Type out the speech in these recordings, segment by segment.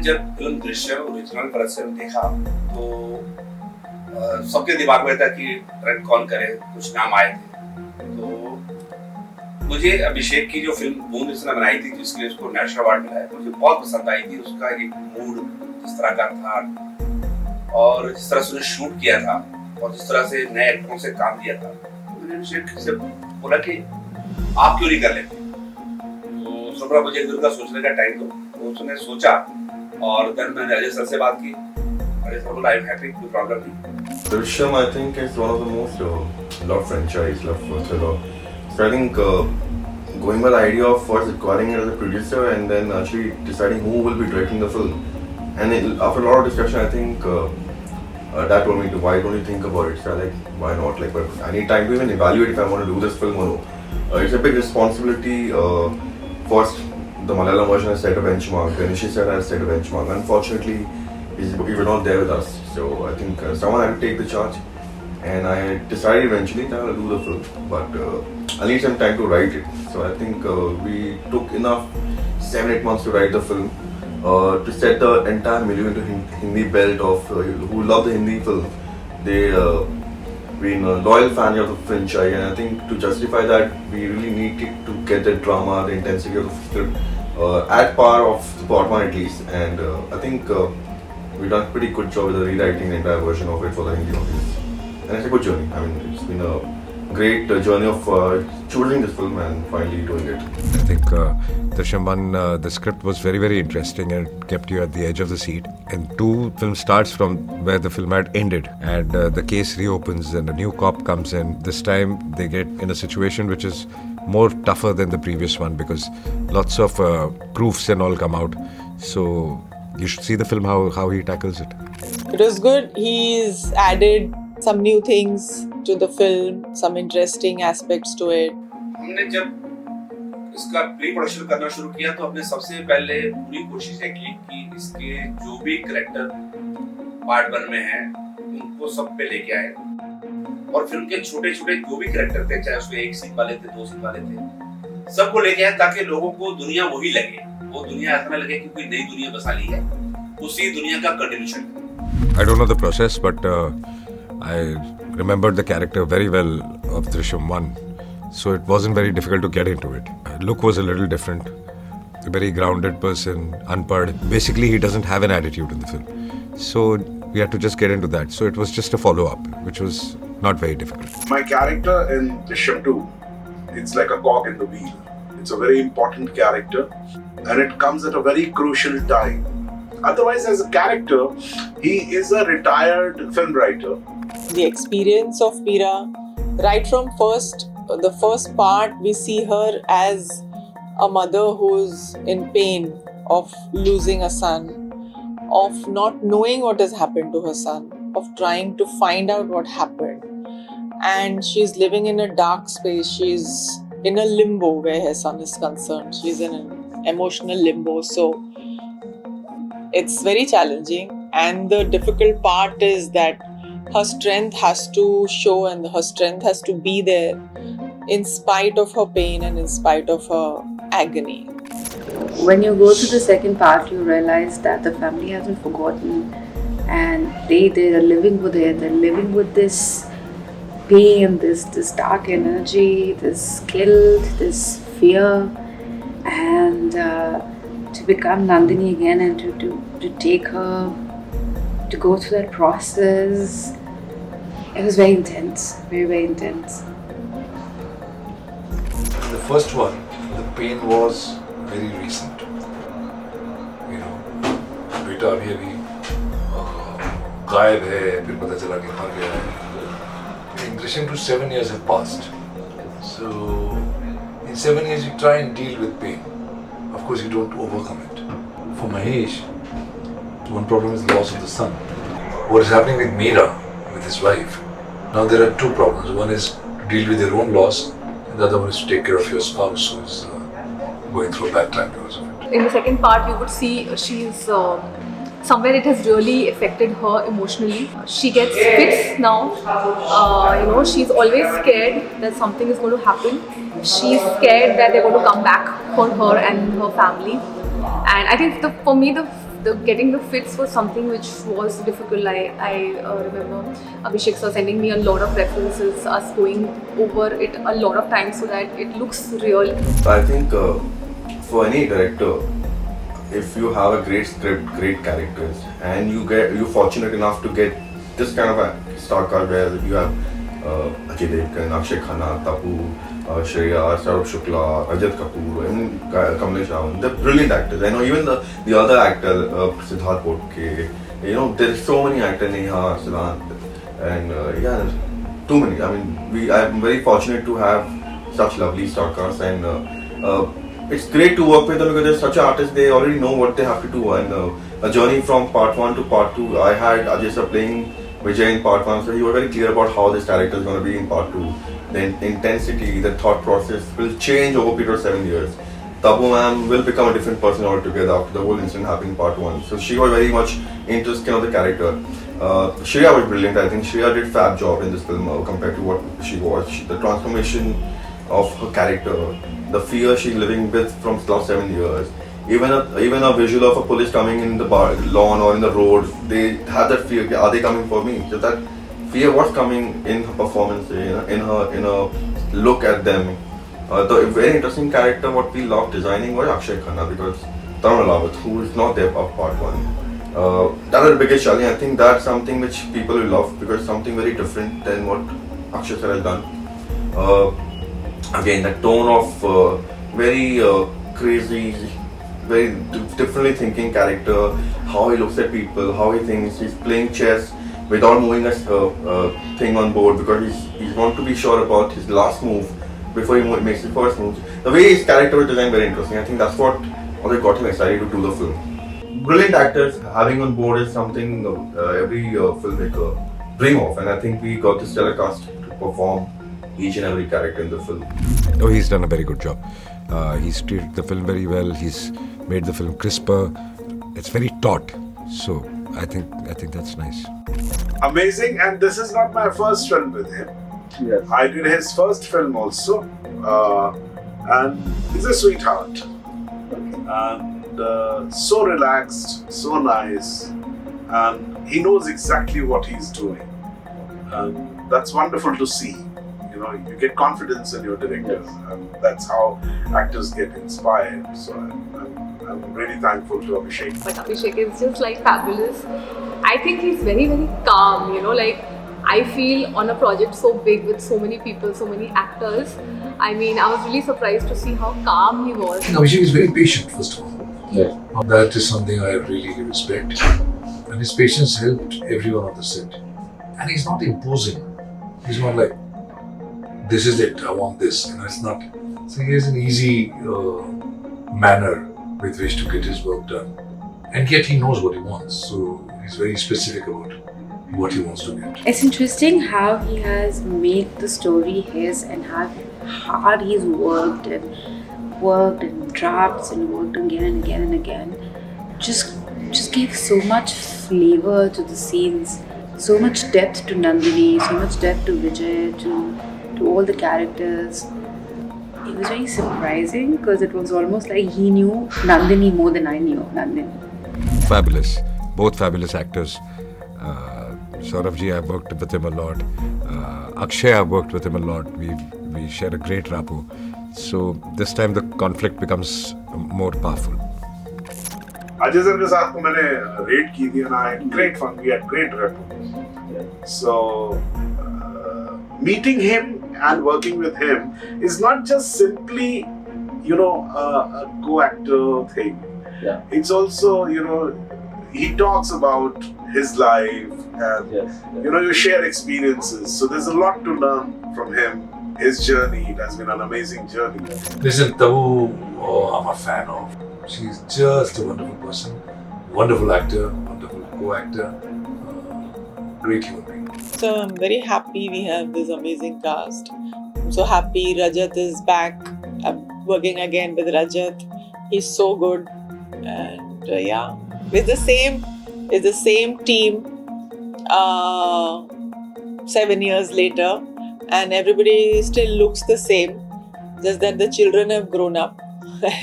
जब film Drishyam original परत से देखा तो सबके दिमाग में था कि डायरेक्ट कौन करे, कुछ नाम आए थे। तो मुझे अभिषेक की जो फिल्म बूंद जिसने बनाई थी जिसके लिए उसको नेशनल अवार्ड मिला है, मुझे बहुत पसंद आई थी। उसका एक मूड जिस तरह का था और जिस तरह से उसने शूट किया था और जिस तरह से नए एक्टरों से काम किया था, तो मैंने अभिषेक से बोला कि आप क्यों नहीं कर लेते। तो सुन रहा मुझे एक दिन का सोचने का टाइम दो। तो उसने सोचा और then मैंने अजय सर से बात की। अजय सर बोला आई एम हैप्पी, कोई प्रॉब्लम नहीं। Drishyam, I think, is one of the most loved franchise, loved thriller. So I think going by the idea of first acquiring it as a producer and then actually deciding who will be directing the film, and after a lot of discussion, I think that told me to why don't you think about it? So like, why not? Like, but I need time to even evaluate if I want to do this film or no. It's a big responsibility. First, the Malayalam version has set a benchmark. The Ishita has set a benchmark. Unfortunately, we were not there with us. So I think someone had to take the charge, and I decided eventually that I'll do the film. But I need some time to write it. So I think we took enough 7-8 months to write the film, to set the entire milieu into Hindi belt of who love the Hindi film. They been a loyal fan of the franchise, and I think to justify that, we really need to get the drama, the intensity of the script at par of the Panorama at least. And I think we've done a pretty good job with the rewriting the entire version of it for the Hindi audience. And it's a good journey. I mean, it's been a great journey of choosing this film and finally doing it. I think Drishyam 1, the script was very, very interesting and it kept you at the edge of the seat. And 2, film starts from where the film had ended, and the case reopens and a new cop comes in. This time they get in a situation which is more tougher than the previous one because lots of proofs and all come out. So you should see the film how he tackles it. It was good. He's added some new things to the film, some interesting aspects to it. हमने जब इसका pre production करना शुरू किया तो हमने सबसे पहले पूरी कोशिश की कि इसके जो भी करेक्टर पार्ट 1 में हैं उनको सब पे लेके आए और फिल्म के छोटे-छोटे जो भी करेक्टर थे, चाहे उसमें 1 सीन वाले थे, 2 सीन वाले थे, सबको लेके आए ताकि लोगों को दुनिया वही लगे, वो दुनिया ऐसा लगे कि कोई नई दुनिया बसा ली है, उसी दुनिया का continuation. I don't know the process, but I remembered the character very well of Drishyam 1, so it wasn't very difficult to get into it. Look was a little different, a very grounded person, unpad. Basically, he doesn't have an attitude in the film, so we had to just get into that. So it was just a follow-up, which was not very difficult. My character in Drishyam 2, it's like a cog in the wheel. It's a very important character, and it comes at a very crucial time. Otherwise, as a character, he is a retired film writer. The experience of Meera, right from the first part, we see her as a mother who's in pain of losing a son, of not knowing what has happened to her son, of trying to find out what happened. And she's living in a dark space. She's in a limbo where her son is concerned. She's in an emotional limbo. So it's very challenging. And the difficult part is that her strength has to show and her strength has to be there in spite of her pain and in spite of her agony. When you go to the second part, you realize that the family hasn't forgotten and they're living with it. They're living with this pain, this dark energy, this guilt, this fear, and to become Nandini again and to take her, to go through that process. It was very intense, very, very intense. The first one, the pain was very recent. You know, बेटा अभी गायब है, फिर पता चला कि मर गया है. In Drishyam 2, 7 years have passed. So, in 7 years you try and deal with pain. Of course, you don't overcome it. For Mahesh, one problem is the loss of the son. What is happening with Meera, with his wife? Now there are 2 problems. One is to deal with your own loss, and the other one is to take care of your spouse who is going through a bad time because of it. In the second part, you would see she's somewhere it has really affected her emotionally. She gets fits now. She's always scared that something is going to happen. She's scared that they're going to come back for her and her family. And I think for me, the the getting the fits was something which was difficult. I remember Abhishek sir sending me a lot of references, us going over it a lot of times so that it looks real. I think for any director, if you have a great script, great characters, and you're fortunate enough to get this kind of a star cast where you have Ajay Devgn, Akshaye Khanna, Tabu, Shriya Saran, Rajat, Kapoor, and Kamlesh Ravan. They're brilliant actors. I know even the other actor, Siddharth Potke, you know, there's so many actors, Neha, Siddhant, and yeah, too many. I mean, I'm very fortunate to have such lovely star casts, and it's great to work with them because they're such artists, they already know what they have to do. And a journey from part 1 to part 2, I had Ajay sir playing Vijay in part 1, so he was very clear about how this character is going to be in part 2. The intensity, the thought process will change over a period of 7 years. Tabu ma'am will become a different person altogether after the whole incident happened in part 1. So she was very much into skin of the character. Shriya was brilliant. I think Shriya did fab job in this film compared to what she was. The transformation of her character, the fear she's living with from the last 7 years. Even a visual of a police coming in the lawn or in the road, they have that fear. Are they coming for me? So that fear was coming in her performance, in her look at them. The very interesting character what we loved designing was Akshaye Khanna, because Tanmalawat, who is not there of part 1. That was the biggest challenge. I think that's something which people will love because it's something very different than what Akshay sir has done. Again, that tone of very crazy, very differently thinking character, how he looks at people, how he thinks, he's playing chess without moving a thing on board because he's want to be sure about his last move before he makes his first move. The way his character was designed very interesting. I think that's what also got him excited to do the film. Brilliant actors having on board is something every filmmaker dream of, and I think we got this stellar cast to perform each and every character in the film. Oh, he's done a very good job. He's treated the film very well. He's made the film crisper. It's very taut. So I think that's nice. Amazing, and this is not my first film with him. Yes. I did his first film also, and he's a sweetheart. And so relaxed, so nice, and he knows exactly what he's doing. And that's wonderful to see. You know, you get confidence in your director, and that's how actors get inspired. So I'm really thankful to Abhishek. But Abhishek is just like fabulous. I think he's very, very calm, you know, like I feel on a project so big with so many people, so many actors. I mean, I was really surprised to see how calm he was. Abhishek is very patient, first of all. Yeah. That is something I really respect. And his patience helped everyone on the set. And he's not imposing. He's not like, this is it, I want this. And it's not. So he has an easy manner with which to get his work done. And yet he knows what he wants. So he's very specific about what he wants to get. It's interesting how he has made the story his and how hard he's worked and drafts and worked again and again and again. Just gave so much flavor to the scenes, so much depth to Nandini, so much depth to Vijay, to all the characters. It was very surprising because it was almost like he knew Nandini more than I knew Nandini. Fabulous. Both fabulous actors. Sauravji, I've worked with him a lot. Akshay, I've worked with him a lot. We share a great rapport. So this time the conflict becomes more powerful. Ajay sir के साथ तो मैंने rate की थी and I had great fun. We had great rapport. So meeting him and working with him is not just simply, you know, a co-actor thing. Yeah. It's also, you know, he talks about his life and you know, you share experiences. So there's a lot to learn from him. His journey, it has been an amazing journey. Listen, Tabu, I'm a fan of. She's just a wonderful person, wonderful actor, wonderful co-actor, great human being. So I'm very happy we have this amazing cast. I'm so happy Rajat is back. I'm working again with Rajat. He's so good, and yeah, it's the same team 7 years later, and everybody still looks the same. Just that the children have grown up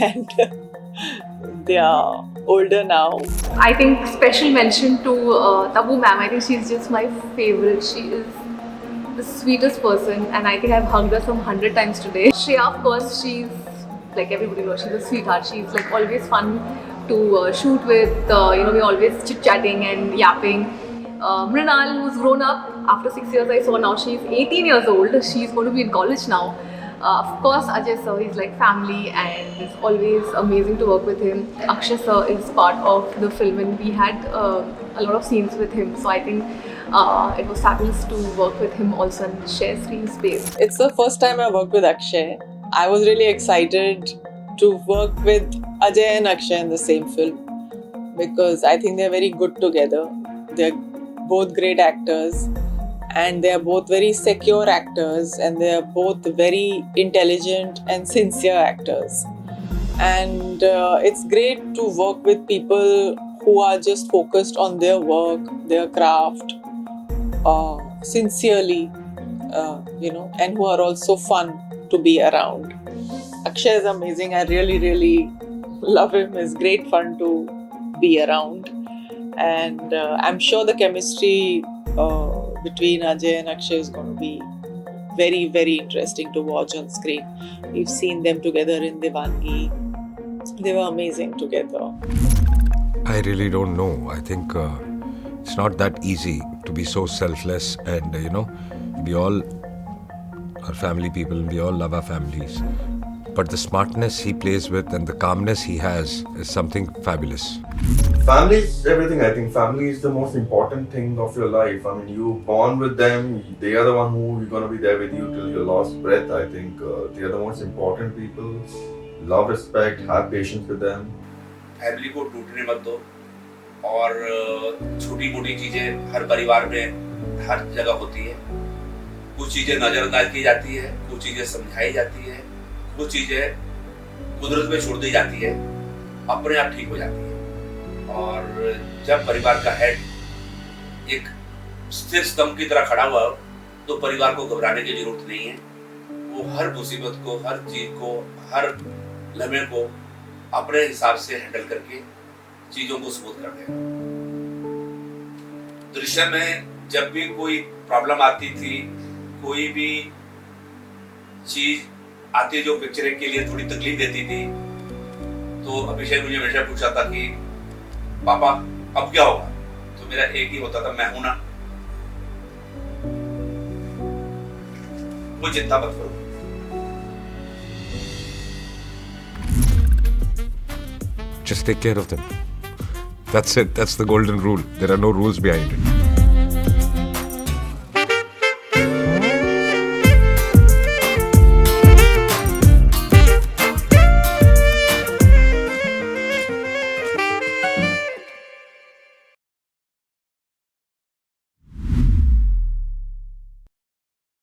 and they are older now. I think special mention to Tabu ma'am. I think she's just my favorite. She is the sweetest person, and I think I've hugged her some 100 times today. Shriya, of course, she's like everybody knows, she's a sweetheart. She's like always fun to shoot with. We're always chit chatting and yapping. Mrunal, who's grown up after 6 years, I saw now she's 18 years old. She's going to be in college now. Of course, Ajay sir, he's like family, and it's always amazing to work with him. Akshay sir is part of the film, and we had a lot of scenes with him. So I think it was fabulous to work with him also and share screen space. It's the first time I worked with Akshay. I was really excited to work with Ajay and Akshay in the same film because I think they're very good together. They're both great actors, and they are both very secure actors, and they are both very intelligent and sincere actors. And it's great to work with people who are just focused on their work, their craft, sincerely, and who are also fun to be around. Akshay is amazing. I really, really love him. It's great fun to be around. And I'm sure the chemistry between Ajay and Akshay is going to be very, very interesting to watch on screen. We've seen them together in Divangi. They were amazing together. I really don't know. I think it's not that easy to be so selfless and, we all are family people, we all love our families. But the smartness he plays with and the calmness he has is something fabulous. Family is everything. I think family is the most important thing of your life. I mean, you born with them, they are the one who is going to be there with you till your last breath. I think they are the most important people. Love, respect, have patience with them. Family को टूटने मत दो और छोटी मोटी चीजें हर परिवार में हर जगह होती है. कुछ चीजें नजरअंदाज की जाती है, कुछ चीजें समझाई जाती है, कुछ चीजें कुदरत में छोड़ दी जाती है, अपने आप ठीक हो जाती है. और जब परिवार का हेड एक स्थिर स्तंभ की तरह खड़ा हुआ हो तो परिवार को घबराने की जरूरत नहीं है. वो हर मुसीबत को, हर चीज को, हर लम्हे को अपने हिसाब से हैंडल करके चीजों को स्मूथ कर देगा. दृश्यम में जब भी कोई प्रॉब्लम आती थी, कोई भी चीज आती जो पिक्चर के लिए थोड़ी तकलीफ देती थी, तो अभिषेक मुझे हमेशा पूछा था कि पापा अब क्या होगा. तो मेरा एक ही होता था, मैं हूं ना, कोई चिंता मत करो. Just take care of them. That's it. That's the golden rule. There are no rules behind it.